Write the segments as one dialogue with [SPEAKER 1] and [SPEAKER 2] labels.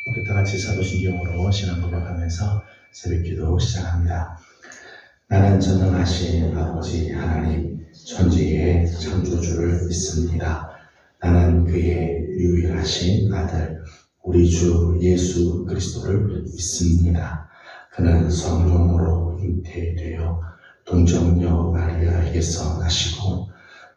[SPEAKER 1] 우리 다 같이 사도신경으로 신앙 고백하면서 새벽기도 시작합니다. 나는 전능하신 아버지 하나님 천지의 창조주를 믿습니다. 나는 그의 유일하신 아들 우리 주 예수 그리스도를 믿습니다. 그는 성령으로 잉태되어 동정녀 마리아에게서 나시고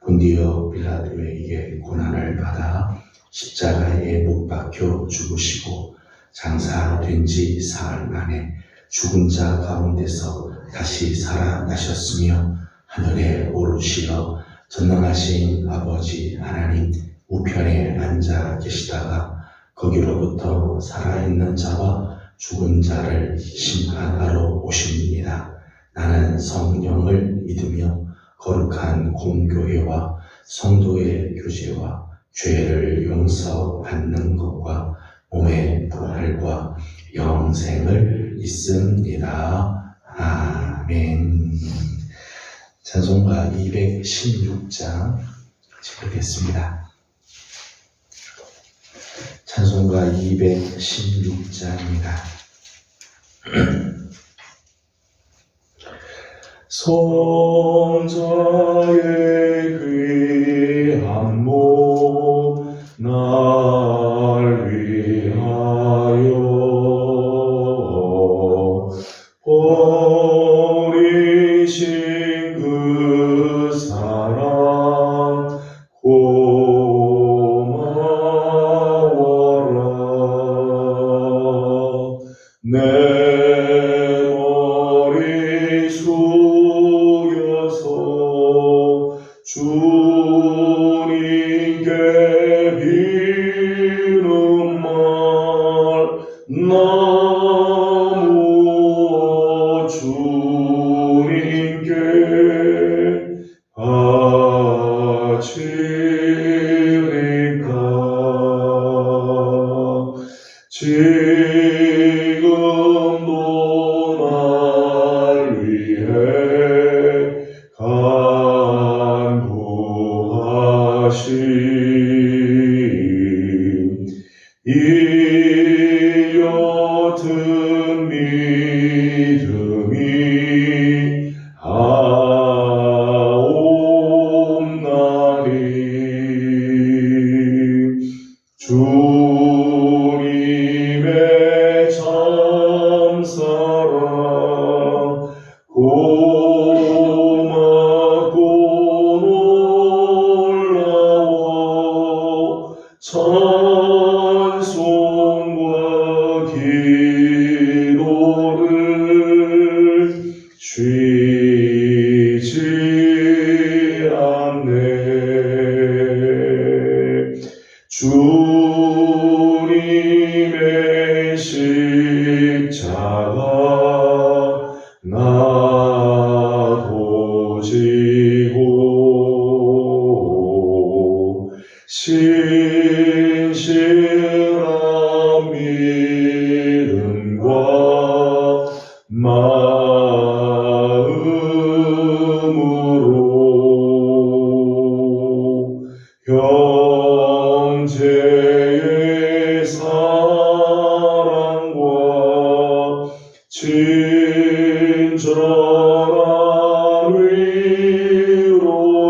[SPEAKER 1] 본디오 빌라도에게 고난을 받아 십자가에 못 박혀 죽으시고 장사된 지 사흘 만에 죽은 자 가운데서 다시 살아나셨으며 하늘에 오르시어 전능하신 아버지 하나님 우편에 앉아 계시다가 거기로부터 살아있는 자와 죽은 자를 심판하러 오십니다. 나는 성령을 믿으며 거룩한 공교회와 성도의 교제와 죄를 용서받는 것과 몸의 부활과 영생을 믿습니다. 아멘. 찬송가 216장 읽겠습니다. 찬송가 216장입니다. 성자의 귀한 몸 날 위하여 버리신 그 사랑 고마워라. 내 머리 숙여서 주님께 비는 말 나무어 주님께 바치리까. 지금도 날 위해 간구하신 이 옅은 믿음이 하옵나니 주님의 참사랑 고맙고 놀라워 찬송과 기도를 쉬지 않네. 주님의 십자가 나도 지고 신실한 믿음과 마음으로 형제의 사랑과 친절한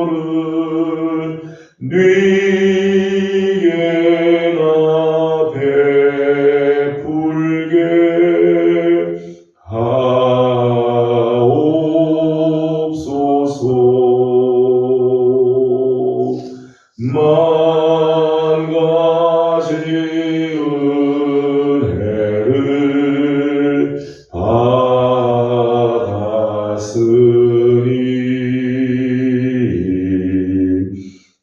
[SPEAKER 1] 위로를 네게 나 베풀게 하옵소서. 만 가지 은혜를 받았으니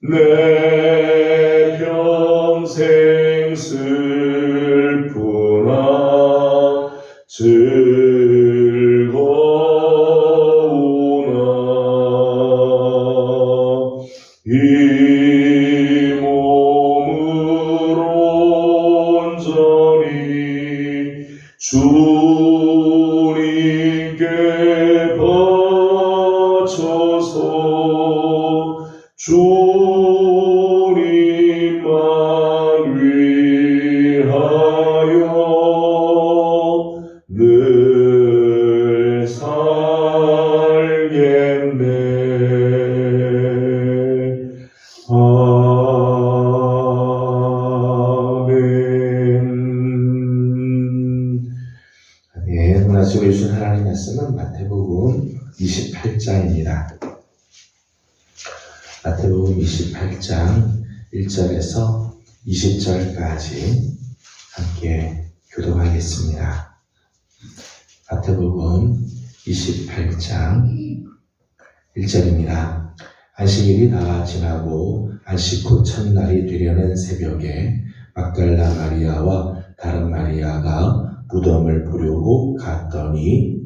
[SPEAKER 1] 내 평생 슬프나 즐거우나 이 몸을 온전히 주님께 바쳐서 주님만 위하여
[SPEAKER 2] 가지고 주신 하나님 말씀은 마태복음 28장입니다. 마태복음 28장 1절에서 20절까지 함께 교독하겠습니다. 마태복음 28장 1절입니다. 안식일이 다 지나고 안식 후 첫날이 되려는 새벽에 막달라 마리아와 다른 마리아가 무덤을 보려고 갔더니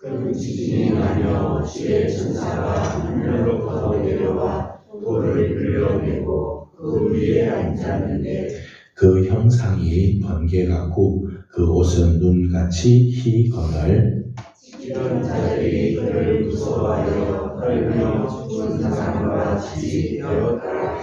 [SPEAKER 3] 그 지진이 나며 주의 천사가 하늘로부터 내려와 돌을 흘려내고 그 위에 앉았는데
[SPEAKER 2] 그 형상이 번개 같고 그 옷은 눈같이 희건을
[SPEAKER 3] 이런 자들이 그를 무서워하여 떨며 죽은 사람과 같이 되었더라.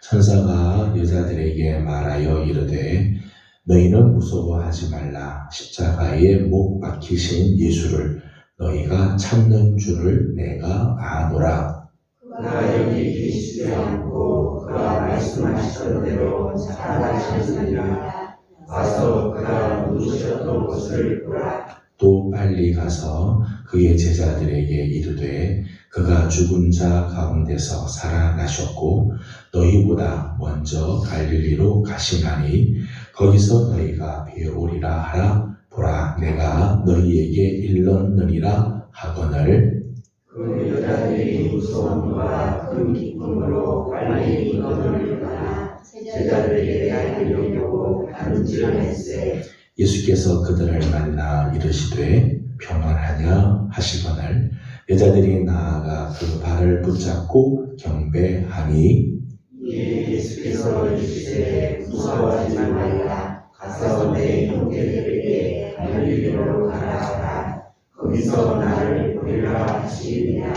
[SPEAKER 2] 천사가 여자들에게 말하여 이르되 너희는 무서워하지 말라. 십자가에 못 박히신 예수를 너희가 찾는 줄을 내가 아노라.
[SPEAKER 3] 그가 여기 계시지 않고 그가 말씀하셨던 대로 살아나셨느니라. 가서 그가 누우셨던 곳을 보라.
[SPEAKER 2] 또 빨리 가서 그의 제자들에게 이르되 그가 죽은 자 가운데서 살아나셨고 너희보다 먼저 갈릴리로 가시나니 거기서 너희가 배우리라 하라. 보라, 내가 너희에게 일렀느니라 하거늘.
[SPEAKER 3] 그 여자들이 무서움과 큰 기쁨으로 빨리 이거를 가나 제자들에게 알리려고 간질했세.
[SPEAKER 2] 예수께서 그들을 만나 이르시되 평안하냐 하시거늘. 여자들이 나아가 그 발을 붙잡고 경배하니
[SPEAKER 3] 예수께서 이르시되 무서워하지 말라. 가서 내 형제들에게 갈릴리로 가라 하라. 거기서 나를 보리라 하시니라.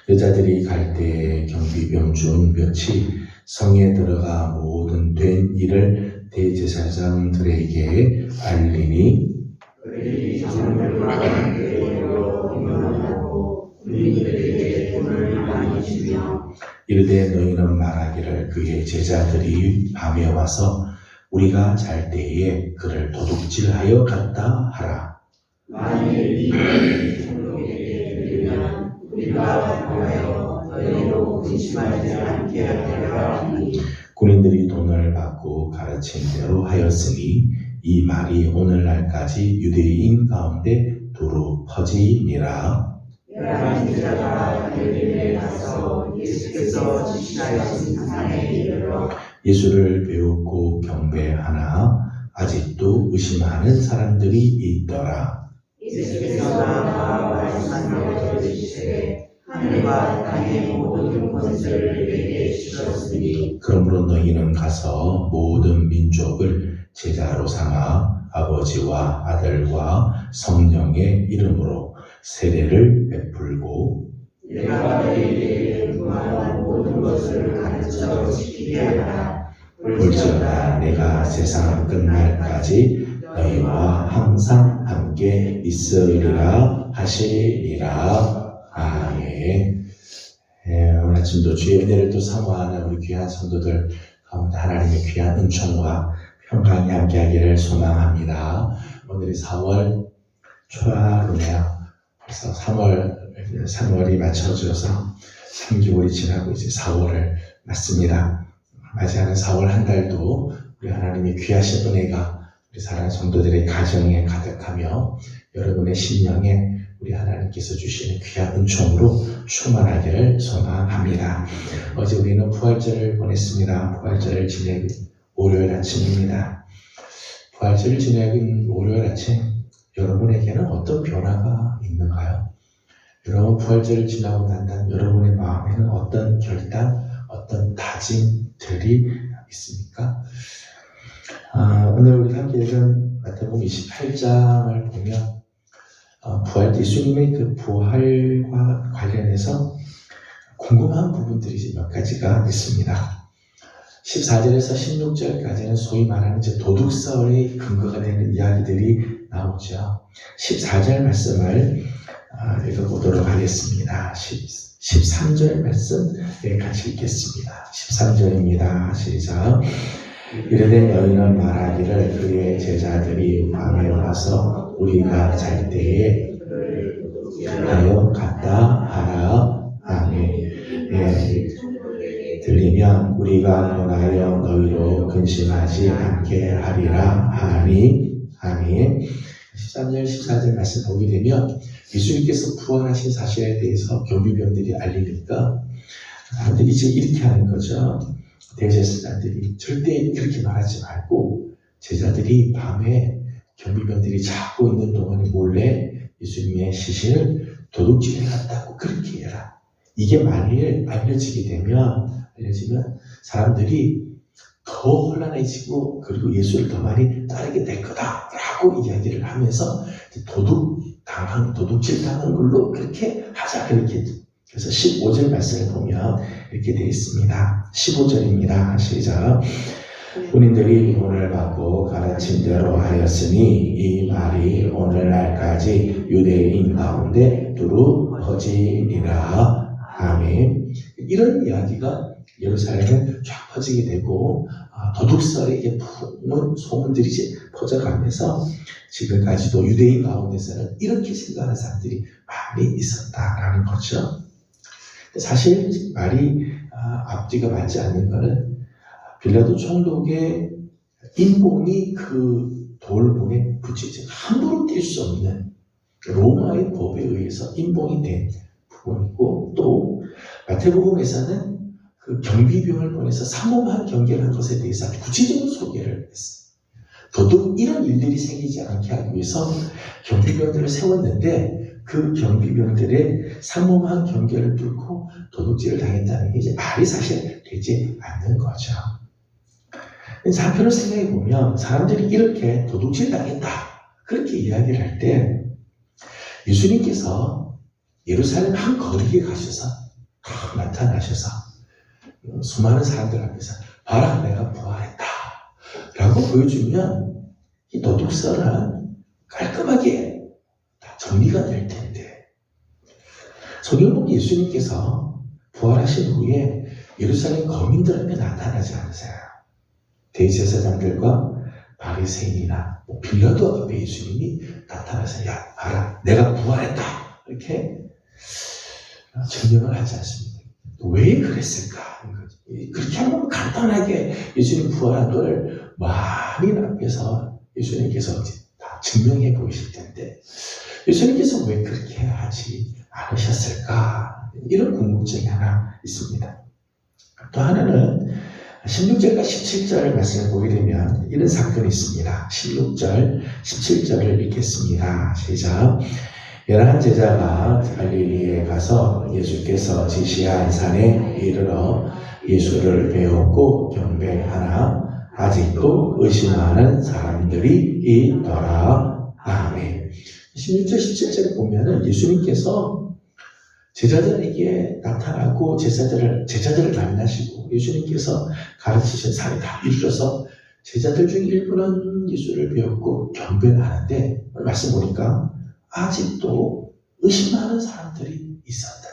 [SPEAKER 2] 여자들이 갈 때에 경비병 중 몇이 성에 들어가 모든 된 일을 대제사장들에게 알리니
[SPEAKER 3] 그들이 장로들과 대회로 공연하고 군인들에게 돈을 많이 주며
[SPEAKER 2] 이르되 너희는 말하기를 그의 제자들이 밤에 와서 우리가 잘 때에 그를 도둑질하여 갔다 하라.
[SPEAKER 3] 만일 이 장로에게 들리면 우리가 보하여 너희로 근심하지 않게 하리라 하니
[SPEAKER 2] 군인들이 돈을 받고 가르친 대로 하였으니 이 말이 오늘날까지 유대인 가운데 두루 퍼지니라.
[SPEAKER 3] 11제자가 갈릴리에 가서 예수께서 지시하신 산에 이르러
[SPEAKER 2] 예수를 배우고 경배하나 아직도 의심하는 사람들이 있더라.
[SPEAKER 3] 예수께서 나아가 말씀하여 이르시되 하늘과 땅의 모든 권세를 내게 주셨으니
[SPEAKER 2] 그러므로 너희는 가서 모든 민족을 제자로 삼아 아버지와 아들과 성령의 이름으로 세례를 베풀고
[SPEAKER 3] 내가 너희에게 구하는 모든 것을 가르쳐 지키게 하라.
[SPEAKER 2] 볼지어다 내가 세상 끝날까지 너희와 항상 함께 있으리라 하시니라. 아멘. 오늘 아침도 주의 은혜를 또 사모하는 우리 귀한 성도들 가운데 하나님의 귀한 은총과 평강이 함께하기를 소망합니다. 오늘이 4월 초하루네요. 그래서 3월이 맞춰져서 3개월이 지나고 이제 4월을 맞습니다. 맞이하는 4월 한 달도 우리 하나님의 귀하신 은혜가 우리 사랑하는 성도들의 가정에 가득하며 여러분의 심령에 우리 하나님께서 주시는 귀한 은총으로 충만하기를 소망합니다. 어제 우리는 부활절을 보냈습니다. 부활절을 지내는 월요일 아침입니다. 부활절을 지내는 월요일 아침 여러분에게는 어떤 변화가 있는가요? 여러분 부활절을 지나고 난 다음 여러분의 마음에는 어떤 결단, 어떤 다짐들이 있습니까? 오늘 우리 함께 읽은 마태복음 28장을 보면 예수님의 그 부활과 관련해서 궁금한 부분들이 몇 가지가 있습니다. 14절에서 16절까지는 소위 말하는 이제 도둑설의 근거가 되는 이야기들이 나오죠. 14절 말씀을 읽어보도록 하겠습니다. 13절 말씀 같이 읽겠습니다. 13절입니다. 시작. 이르되 너희는 말하기를 그의 제자들이 밤에 와서 우리가 잘 때에 하여 갔다 하라. 아멘. 예, 들리면 우리가 논하여 너희로 근심하지 않게 하리라 하니. 아멘. 13절 14절 말씀 보게 되면 예수님께서 부활하신 사실에 대해서 경비병들이 알리니까 사람들이 이제 이렇게 하는 거죠. 대제사장들이 절대 이렇게 말하지 말고 제자들이 밤에 경비병들이 잡고 있는 동안에 몰래 예수님의 시신을 도둑질해 갔다고 그렇게 해라. 이게 만일 알려지면 사람들이 더 혼란해지고 그리고 예수를 더 많이 따르게 될 거다라고 이야기를 하면서 도둑질 당한 걸로 그렇게 하자 그렇게. 그래서 15절 말씀을 보면 이렇게 되어 있습니다. 15절입니다. 시작. 군인들이 돈을 받고 가르친 대로 하였으니 이 말이 오늘날까지 유대인 가운데 두루 퍼지니라. 아멘. 이런 이야기가 예루살렘에 쫙 퍼지게 되고 도둑살에게 품은 소문들이 이제 퍼져가면서 지금까지도 유대인 가운데서는 이렇게 생각하는 사람들이 많이 있었다라는 거죠. 사실 말이 앞뒤가 맞지 않는 것은 빌라도 총독의 인봉이 그 돌문에 붙이지 함부로 뗄 수 없는 로마의 법에 의해서 인봉이 된 부분이고, 또 마태복음에서는 그 경비병을 보내서 삼엄한 경계를 한 것에 대해서 구체적으로 소개를 했어요. 더더욱 이런 일들이 생기지 않게 하기 위해서 경비병들을 세웠는데 그 경비병들의 삼엄한 경계를 뚫고 도둑질을 당했다는 게 이제 말이 사실 되지 않는 거죠. 한편으로 생각해 보면 사람들이 이렇게 도둑질 당했다 그렇게 이야기를 할 때 예수님께서 예루살렘 한 거리에 가셔서 딱 나타나셔서 수많은 사람들 앞에서 봐라 내가 부활했다 라고 보여주면 이 도둑살은 깔끔하게 다 정리가 될 텐데, 성경은 예수님께서 부활하신 후에 예루살렘 거민들 앞에 나타나지 않으세요. 대제사장들과 바리새인이나 빌라도 앞에 예수님이 나타나서 야 봐라 내가 부활했다 이렇게 증명을 하지 않습니다. 왜 그랬을까? 그렇게 한번 간단하게 예수님 부활한 걸 많은 앞에서 예수님께서 다 증명해 보이실 텐데 예수님께서 왜 그렇게 하지 않으셨을까? 이런 궁금증이 하나 있습니다. 또 하나는 16절과 17절 말씀을 보게 되면 이런 사건이 있습니다. 16절, 17절을 읽겠습니다. 시작. 11 제자가 갈릴리에 가서 예수께서 지시한 산에 이르러 예수를 배웠고 경배하나 아직도 의심하는 사람들이 있더라. 아멘. 16절, 17절을 보면은 예수님께서 제자들에게 나타나고 제자들을 만나시고 예수님께서 가르치신 산에 다 이르러서 제자들 중 일부는 예수를 배웠고 경배를 하는데 오늘 말씀 보니까 아직도 의심하는 사람들이 있었다.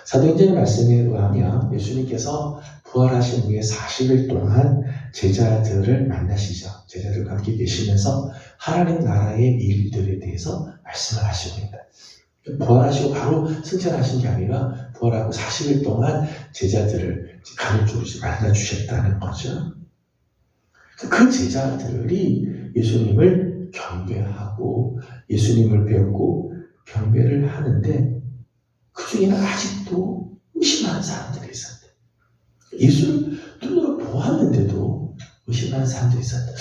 [SPEAKER 2] 사도행전의 말씀에 의하면 예수님께서 부활하신 후에 40일 동안 제자들을 만나시죠. 제자들과 함께 계시면서 하나님 나라의 일들에 대해서 말씀을 하십니다. 부활하시고 바로 승천하신 게 아니라 부활하고 40일 동안 제자들을 가르쳐 만나주셨다는 거죠. 그 제자들이 예수님을 경배하고 예수님을 배웠고 경배를 하는데 그 중에는 아직도 의심하는 사람들이 있었대. 예수를 눈으로 보았는데도 의심하는 사람들이 있었대.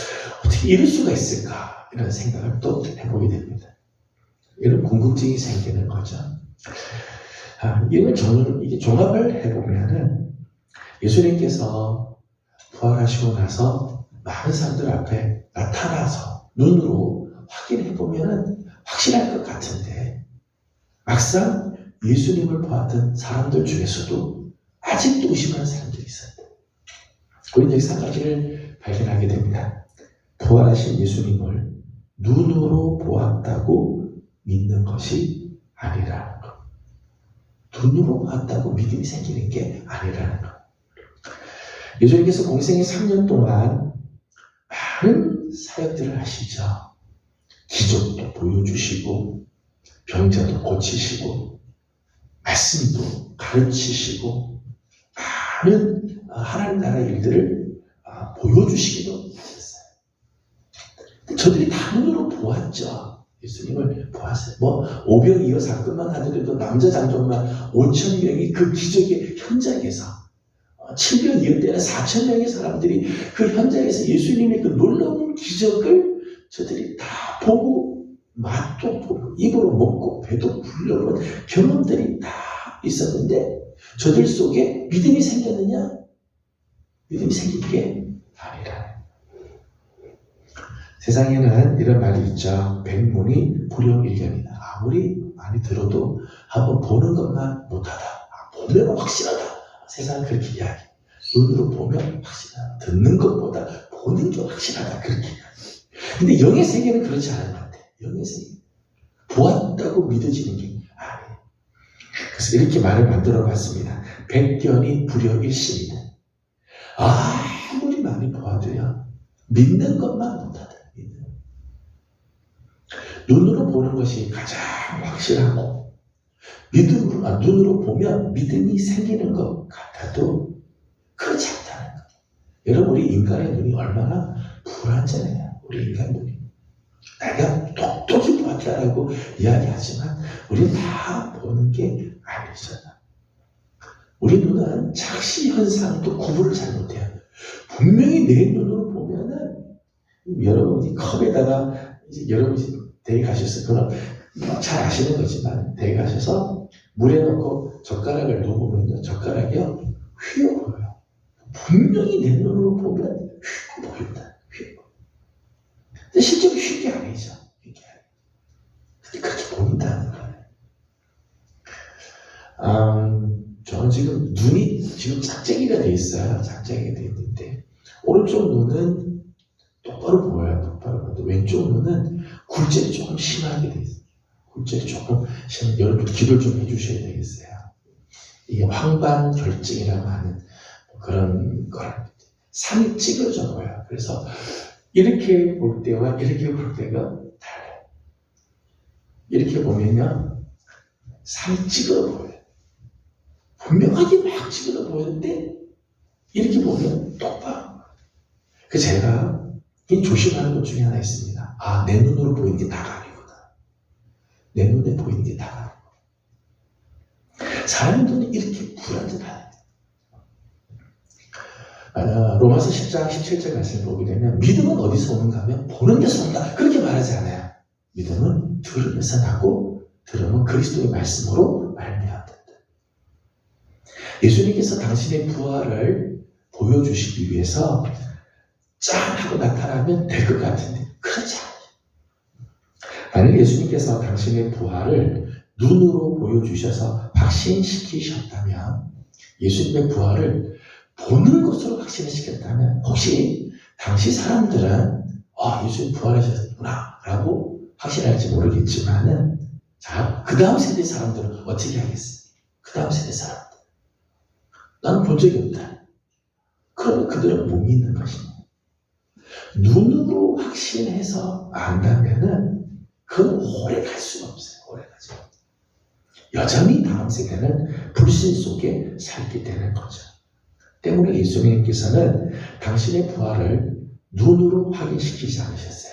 [SPEAKER 2] 어떻게 이럴 수가 있을까? 이런 생각을 또 해보게 됩니다. 이런 궁금증이 생기는 거죠. 이걸 이게 종합을 해보면은 예수님께서 부활하시고 나서 많은 사람들 앞에 나타나서 눈으로 확인해보면은 확실할 것 같은데 막상 예수님을 보았던 사람들 중에서도 아직도 의심하는 사람들이 있었다. 우리는 여기서 한 가지를 발견하게 됩니다. 부활하신 예수님을 눈으로 보았다고 믿는 것이 아니라는 것. 눈으로 보았다고 믿음이 생기는 게 아니라는 것. 예수님께서 공생의 3년 동안 많은 사역들을 하시죠. 기적도 보여주시고 병자도 고치시고 말씀도 가르치시고 많은 하나님 나라 일들을 보여주시기도 하셨어요. 저들이 다 눈으로 보았죠. 예수님을 보았어요. 오병이어 사건만 하더라도 남자 장정만 5,000명이 그 기적의 현장에서 7병이어 때는 4,000명의 사람들이 그 현장에서 예수님의 그 놀라운 기적을 저들이 다 보고 맛도 보고 입으로 먹고 배도 불려본 경험들이 다 있었는데 저들 속에 믿음이 생겼느냐? 믿음이 생긴 게 아니라. 세상에는 이런 말이 있죠. 백문이 불여일견이다. 아무리 많이 들어도 한번 보는 것만 못하다. 보면 확실하다. 세상은 그렇게 이야기해. 눈으로 보면 확실하다. 듣는 것보다 보는 게 확실하다. 그렇게 이야기해. 근데 영의 세계는 그렇지 않은 것 같아요. 영의 세계. 보았다고 믿어지는 게 아니에요. 그래서 이렇게 말을 만들어 봤습니다. 백견이 불여일심이다. 아무리 많이 보아도요. 믿는 것만 못하다. 눈으로 보는 것이 가장 확실하고 눈으로 보면 믿음이 생기는 것 같아도 그렇지 않다는 거예요. 여러분 우리 인간의 눈이 얼마나 불완전해요. 우리 인간 눈이. 내가 똑똑히 보았다라고 이야기하지만 우리는 다 보는 게 아니잖아. 우리 눈은 착시 현상도 구분을 잘 못해요. 분명히 내 눈으로 보면은 여러분이 컵에다가 이제 여러분이 대회 가셨어요. 그럼 잘 아시는 거지만 대회 가셔서 물에 넣고 젓가락을 놓으면요 젓가락이요 휘어 보여요. 분명히 내 눈으로 보면 휘어 보인다. 휘어. 근데 실제로 휘게 아니죠. 휘게 아니죠. 근데 그렇게 보인다는 거예요. 저는 지금 눈이 지금 짝짝이가 돼 있어요. 짝짝이가 돼 있는데 오른쪽 눈은 똑바로 보여요. 똑바로 보여도 왼쪽 눈은 굴절이 조금 심하게 돼 있어요. 굴절이 조금 심하게. 여러분 기도를 좀 해주셔야 되겠어요. 이게 황반결증이라고 하는 그런 걸 살이 찌그러져 보여요. 그래서 이렇게 볼 때와 이렇게 볼 때가 달라요. 이렇게 보면요 살이 찌그러 보여요. 분명하게 막 찌그러 보이는데 이렇게 보면 똑바로. 그 제가 이 조심하는 것 중에 하나 있습니다. 내 눈으로 보이는 게 다가 아니구나. 내 눈에 보이는 게 다가 아니구나. 사람의 눈이 이렇게 불완전하다. 로마서 10장 17절 말씀을 보게 되면 믿음은 어디서 오는가 하면 보는 데서 온다. 그렇게 말하지 않아요. 믿음은 들음에서 나고 들음은 그리스도의 말씀으로 말미암는다. 예수님께서 당신의 부활을 보여주시기 위해서 짠 하고 나타나면 될 것 같은데 그렇지 않아요. 만약 예수님께서 당신의 부활을 눈으로 보여주셔서 확신시키셨다면 예수님의 부활을 보는 것으로 확신시켰다면 혹시 당시 사람들은 예수님 부활하셨구나 라고 확신할지 모르겠지만은 자, 그 다음 세대 사람들은 어떻게 하겠어요? 그 다음 세대 사람들 나는 본 적이 없다. 그러면 그들은 못 믿는 것입니다. 눈으로 확신해서 안다면은 그건 오래 갈 수가 없어요. 오래 가지 못해요. 여전히 다음 세대는 불신 속에 살게 되는 거죠. 때문에 예수님께서는 당신의 부활을 눈으로 확인시키지 않으셨어요.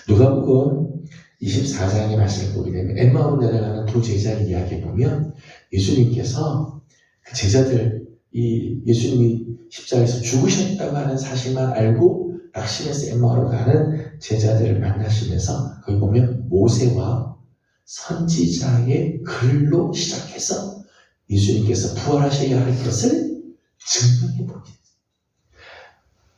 [SPEAKER 2] 누가복음 24장의 말씀을 보게 되면 엠마오로 내려가는 두 제자를 이야기해 보면 예수님께서 그 제자들 예수님이 십자가에서 죽으셨다고 하는 사실만 알고 낙심해서 엠마오로 가는 제자들을 만나시면서 거기 보면 모세와 선지자의 글로 시작해서 예수님께서 부활하셔야 할 것을 증명해 보겠어요.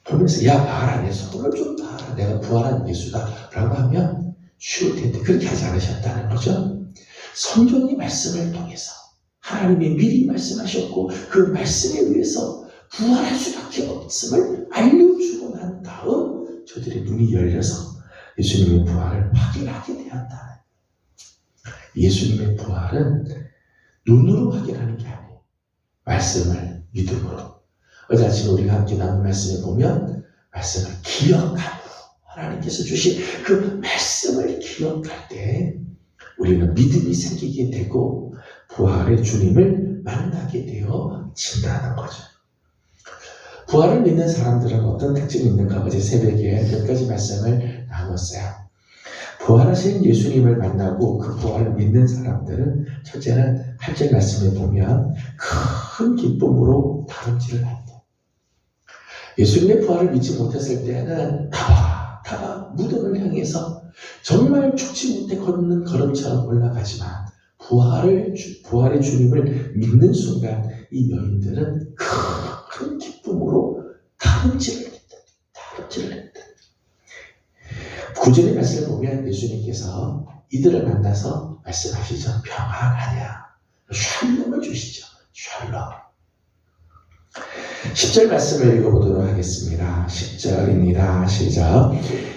[SPEAKER 2] 보면서 봐라 내 손을 좀 봐라 내가 부활한 예수다 라고 하면 쉬울 텐데 그렇게 하지 않으셨다는 거죠. 성경의 말씀을 통해서 하나님이 미리 말씀하셨고 그 말씀에 의해서 부활할 수밖에 없음을 알려주고 난 다음 저들의 눈이 열려서 예수님의 부활을 확인하게 되었다. 예수님의 부활은 눈으로 확인하는 게 아니에요. 말씀을 믿음으로. 어제 아침에 우리가 함께 나눈 말씀을 보면 말씀을 기억함으로 하나님께서 주신 그 말씀을 기억할 때 우리는 믿음이 생기게 되고 부활의 주님을 만나게 되어진다는 거죠. 부활을 믿는 사람들은 어떤 특징이 있는가? 어제 새벽에 몇 가지 말씀을 나눴어요. 부활하신 예수님을 만나고 그 부활을 믿는 사람들은 첫째는 8절 말씀에 보면 큰 기쁨으로 다름질을 한다. 예수님의 부활을 믿지 못했을 때는 타바 무덤을 향해서 정말 죽지 못해 걷는 걸음처럼 올라가지만 부활의 주님을 믿는 순간 이 여인들은 큰 기쁨으로 다름질을 했다. 9절의 말씀을 보면 예수님께서 이들을 만나서 말씀하시죠. 평안하냐. 샬롬을 주시죠. 샬롬. 10절 말씀을 읽어보도록 하겠습니다. 10절입니다. 시작.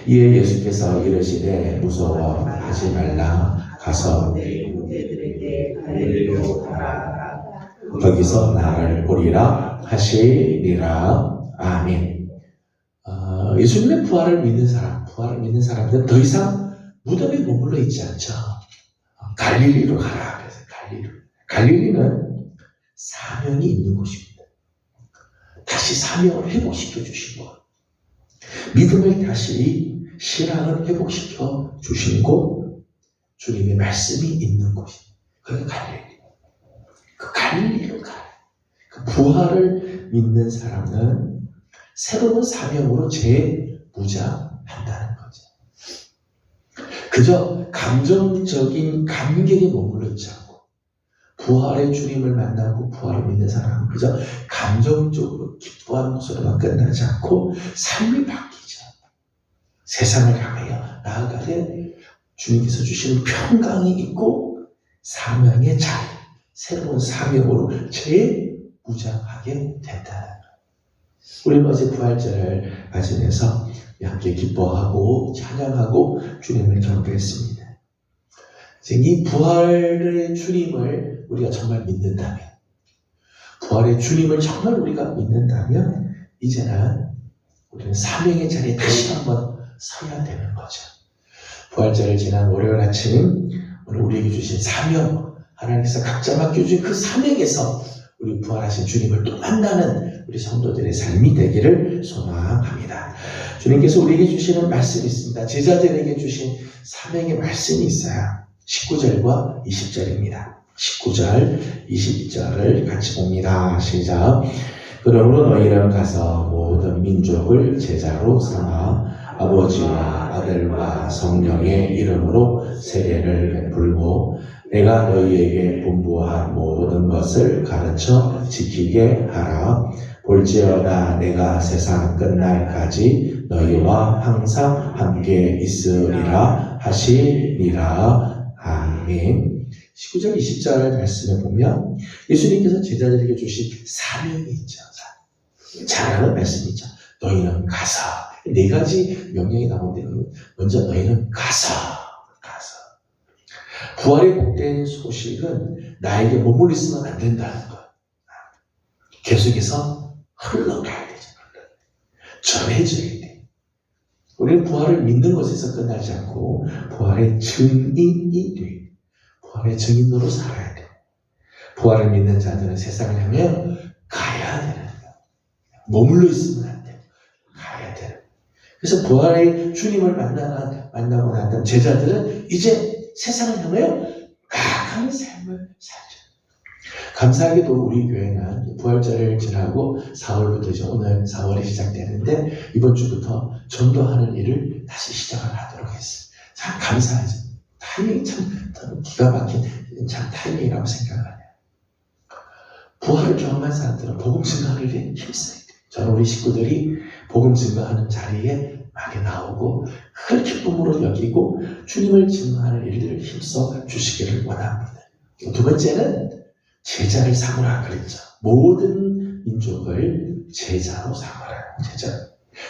[SPEAKER 2] 이에 예수께서 이르시되 무서워하지 말라. 가서
[SPEAKER 3] 내 형제들에게 갈릴리로 가라.
[SPEAKER 2] 거기서 나를 보리라 하시니라. 아멘. 예수님의 부활을 믿는 사람들은 더 이상 무덤에 머물러 있지 않죠. 갈릴리로 가라. 그래서 갈릴리는 사명이 있는 곳입니다. 다시 사명을 회복시켜 주신 곳. 믿음을 다시 신앙을 회복시켜 주신 곳. 주님의 말씀이 있는 곳입니다. 그게 갈릴리. 그 갈릴리로 가라. 그 부활을 믿는 사람은 새로운 사명으로 재무장한다는 거죠. 그저 감정적인 감격에 머물러 있지 않고 부활의 주님을 만나고 부활을 믿는 사람은 그저 감정적으로 기뻐하는 것으로만 끝나지 않고 삶이 바뀌죠. 세상을 향하여 나아가되 주님께서 주시는 평강이 있고 사명의 자리, 새로운 사명으로 재무장하게 된다는 거예요. 우리는 어제 부활절을 맞이해서 함께 기뻐하고 찬양하고 주님을 경배했습니다. 이 부활의 주님을 우리가 정말 믿는다면, 부활의 주님을 정말 우리가 믿는다면 이제는 우리는 사명의 자리에 다시 한번 서야 되는 거죠. 부활절을 지난 월요일 아침 오늘 우리에게 주신 사명, 하나님께서 각자 맡겨주신 그 사명에서 우리 부활하신 주님을 또 만나는 우리 성도들의 삶이 되기를 소망합니다. 주님께서 우리에게 주시는 말씀이 있습니다. 제자들에게 주신 사명의 말씀이 있어요. 19절과 20절입니다. 19절, 20절을 같이 봅니다. 시작. 그러므로 너희는 가서 모든 민족을 제자로 삼아 아버지와 아들과 성령의 이름으로 세례를 베풀고 내가 너희에게 분부한 모든 것을 가르쳐 지키게 하라. 볼지어다 내가 세상 끝날까지 너희와 항상 함께 있으리라 하시니라. 아멘. 19절 20절 말씀에 보면 예수님께서 제자들에게 주신 사명이 있죠. 잘하는 말씀이죠. 너희는 가서. 네 가지 명령이 나오는데 먼저 너희는 가서. 부활의 복된 소식은 나에게 머물러 있으면 안 된다는 것. 계속해서 흘러가야 되죠. 전해져야 돼. 우리는 부활을 믿는 것에서 끝나지 않고 부활의 증인이 돼. 부활의 증인으로 살아야 돼. 부활을 믿는 자들은 세상을 향해 가야 되는 거야. 머물러 있으면 안 돼. 가야 되는 거야. 그래서 부활의 주님을 만나고 났던 제자들은 이제 세상을 향하여 나아가는 삶을 살죠. 감사하게도 우리 교회는 부활절을 지나고 4월부터 이제 오늘 4월이 시작되는데 이번 주부터 전도하는 일을 다시 시작을 하도록 했어요. 참 감사하죠. 타이밍이 참 기가 막힌 참 타이밍이라고 생각을 해요. 부활을 경험한 사람들은 복음 증거하는 일에 힘써야 돼요. 저는 우리 식구들이 복음 증거하는 자리에 많이 나오고 큰 기쁨으로 여기고 주님을 증거하는 일들을 힘써 주시기를 원합니다. 두 번째는 제자를 삼으라 그랬죠. 모든 민족을 제자로 삼으라. 제자.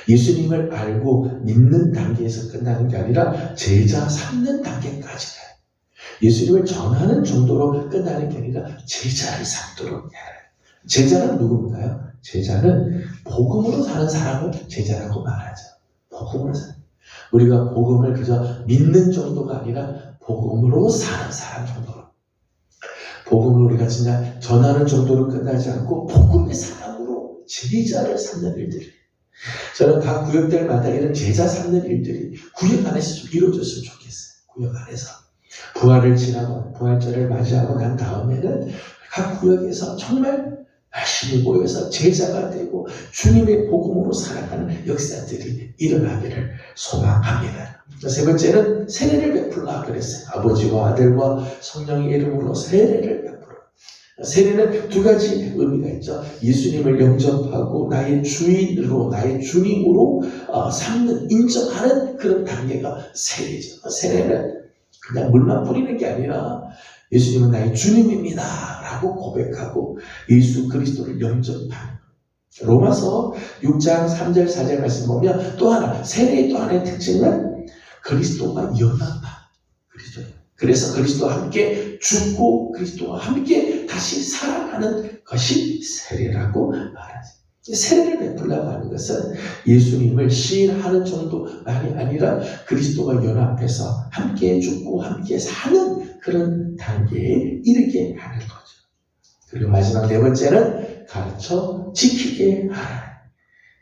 [SPEAKER 2] 예수님을 알고 믿는 단계에서 끝나는 게 아니라 제자 삼는 단계까지 가요. 예수님을 전하는 정도로 끝나는 게 아니라 제자를 삼도록 해야 해요. 제자는 누구인가요? 제자는 복음으로 사는 사람을 제자라고 말하죠. 복음으로 사는. 우리가 복음을 그저 믿는 정도가 아니라 복음으로 사는 사람 정도로, 복음을 우리가 진짜 전하는 정도로 끝나지 않고 복음의 사람으로 제자를 삼는 일들이, 저는 각 구역들마다 이런 제자 삼는 일들이 구역 안에서 좀 이루어졌으면 좋겠어요. 구역 안에서 부활을 지나고 부활절을 맞이하고 난 다음에는 각 구역에서 정말 열심히 모여서 제자가 되고 주님의 복음으로 살아가는 역사들이 일어나기를 소망합니다. 세 번째는 세례를 베풀라 그랬어요. 아버지와 아들과 성령의 이름으로 세례를 베풀어. 세례는 두 가지 의미가 있죠. 예수님을 영접하고 나의 주인으로, 나의 주님으로 삼는, 인정하는 그런 단계가 세례죠. 세례는 그냥 물만 뿌리는 게 아니라 예수님은 나의 주님입니다 라고 고백하고 예수 그리스도를 영접하는. 로마서 6장 3절 4절 말씀 보면 또 하나, 세례의 또 하나의 특징은 그리스도와 연합한 그리스도예요. 그래서 그리스도와 함께 죽고 그리스도와 함께 다시 살아가는 것이 세례라고 말하죠. 세례를 베풀라고 하는 것은 예수님을 시인하는 정도만이 아니라 그리스도와 연합해서 함께 죽고 함께 사는 그런 단계에 이르게 하는 거죠. 그리고 마지막 네 번째는 가르쳐 지키게 하라.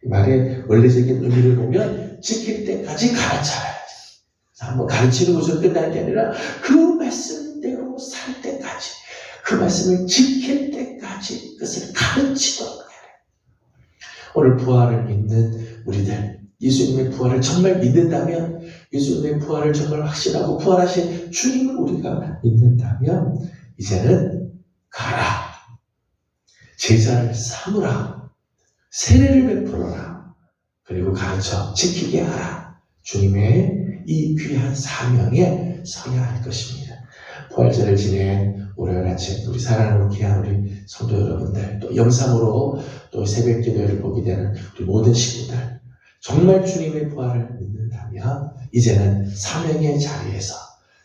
[SPEAKER 2] 이 말의 원래적인 의미를 보면 지킬 때까지 가르쳐야지. 한번 가르치는 것으로 끝나는 게 아니라 그 말씀대로 살 때까지, 그 말씀을 지킬 때까지 그것을 가르치도록 해야 해요. 오늘 부활을 믿는 우리들, 예수님의 부활을 정말 믿는다면, 예수님의 부활을 정말 확신하고 부활하신 주님을 우리가 믿는다면 이제는 가라, 제자를 삼으라, 세례를 베풀어라, 그리고 가르쳐 지키게 하라. 주님의 이 귀한 사명에 서야 할 것입니다. 부활절을 지낸 월요일 아침 우리 사랑하는 귀한 우리 성도 여러분들, 또 영상으로 또 새벽 기도회를 보게 되는 우리 모든 식구들, 정말 주님의 부활을 믿는다면 이제는 사명의 자리에서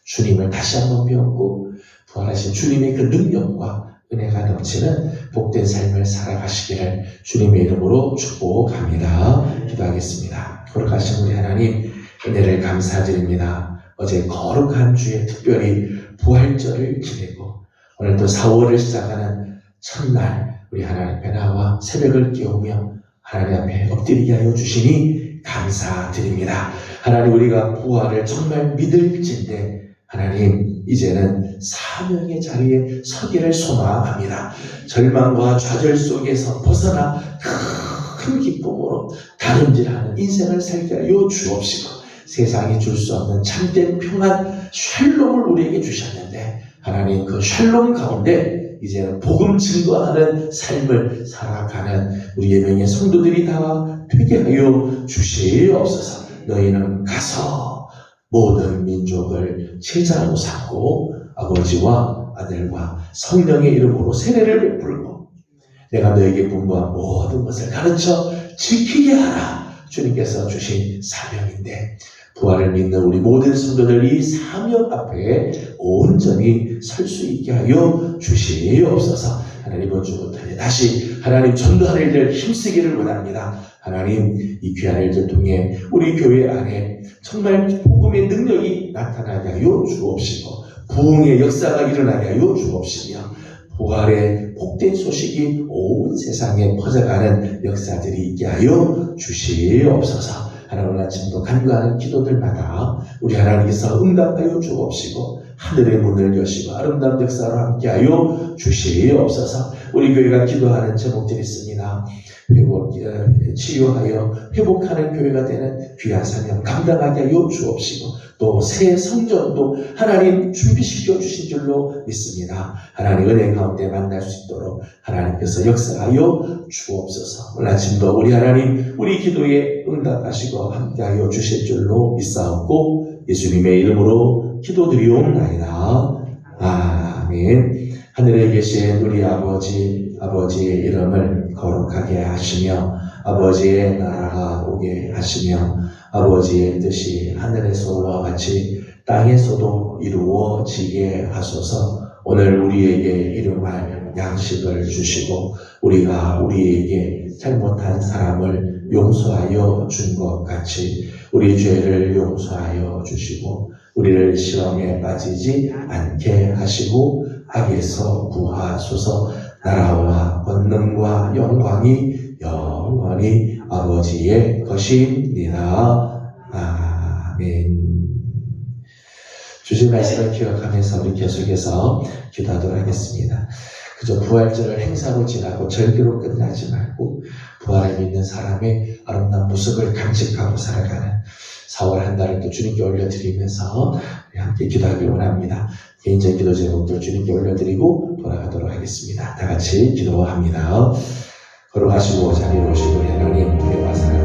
[SPEAKER 2] 주님을 다시 한번 배웠고 부활하신 주님의 그 능력과 은혜가 넘치는 복된 삶을 살아가시기를 주님의 이름으로 축복합니다. 기도하겠습니다. 거룩하신 우리 하나님, 은혜를 감사드립니다. 어제 거룩한 주에 특별히 부활절을 지내고 오늘도 4월을 시작하는 첫날 우리 하나님 앞에 나와 새벽을 깨우며 하나님 앞에 엎드리게 하여 주시니 감사드립니다. 하나님, 우리가 부활을 정말 믿을진데 하나님, 이제는 사명의 자리에 서기를 소망합니다. 절망과 좌절 속에서 벗어나 큰 기쁨으로 다름질하는 인생을 살게 하여 주옵시고, 세상이 줄 수 없는 참된 평안 샬롬을 우리에게 주셨는데 하나님, 그 샬롬 가운데 이제는 복음 증거하는 삶을 살아가는 우리 예명의 성도들이 다 되게 하여 주시옵소서. 너희는 가서 모든 민족을 제자로 삼고 아버지와 아들과 성령의 이름으로 세례를 베풀고 내가 너에게 분부한 모든 것을 가르쳐 지키게 하라. 주님께서 주신 사명인데 부활을 믿는 우리 모든 성도들이 사명 앞에 온전히 설 수 있게 하여 주시옵소서. 하나님, 이번 주부터 다시 하나님 전도하는 일들 힘쓰기를 원합니다. 하나님, 이 귀한 일들 통해 우리 교회 안에 정말 복음의 능력이 나타나게 하여 주옵시고 부흥의 역사가 일어나게 하여 주옵시며 부활의 복된 소식이 온 세상에 퍼져가는 역사들이 있게 하여 주시옵소서. 하나님, 오늘 아침도 간구하는 기도들마다 우리 하나님께서 응답하여 주옵시고 하늘의 문을 여시고 아름다운 역사로 함께하여 주시옵소서. 우리 교회가 기도하는 제목들이 있습니다. 치유하여 회복하는 교회가 되는 귀한 사명 감당하게 하여 주옵시고 또 새 성전도 하나님 준비시켜 주신 줄로 믿습니다. 하나님 은혜 가운데 만날 수 있도록 하나님께서 역사하여 주옵소서. 오늘 아침도 우리 하나님 우리 기도에 응답하시고 함께하여 주실 줄로 믿사옵고 예수님의 이름으로 기도드리옵나이다. 아멘. 하늘에 계신 우리 아버지의 이름을 거룩하게 하시며 아버지의 나라가 오게 하시며 아버지의 뜻이 하늘에서와 같이 땅에서도 이루어지게 하소서. 오늘 우리에게 일용할 양식을 주시고 우리가 우리에게 잘못한 사람을 용서하여 준 것 같이 우리 죄를 용서하여 주시고 우리를 시험에 빠지지 않게 하시고 악에서 구하소서. 나라와 권능과 영광이 영원히 아버지의 것입니다. 아멘. 주신 말씀을 기억하면서 우리 계속해서 기도하도록 하겠습니다. 그저 부활절을 행사로 지나고 절기로 끝나지 말고 부활을 믿는 사람의 아름다운 모습을 간직하고 살아가는 4월 한 달을 또 주님께 올려드리면서 함께 기도하길 원합니다. 개인적인 기도 제목들 주님께 올려드리고 돌아가도록 하겠습니다. 다 같이 기도합니다. 걸어가시고 자리로 오시고 하나님 우리와 살아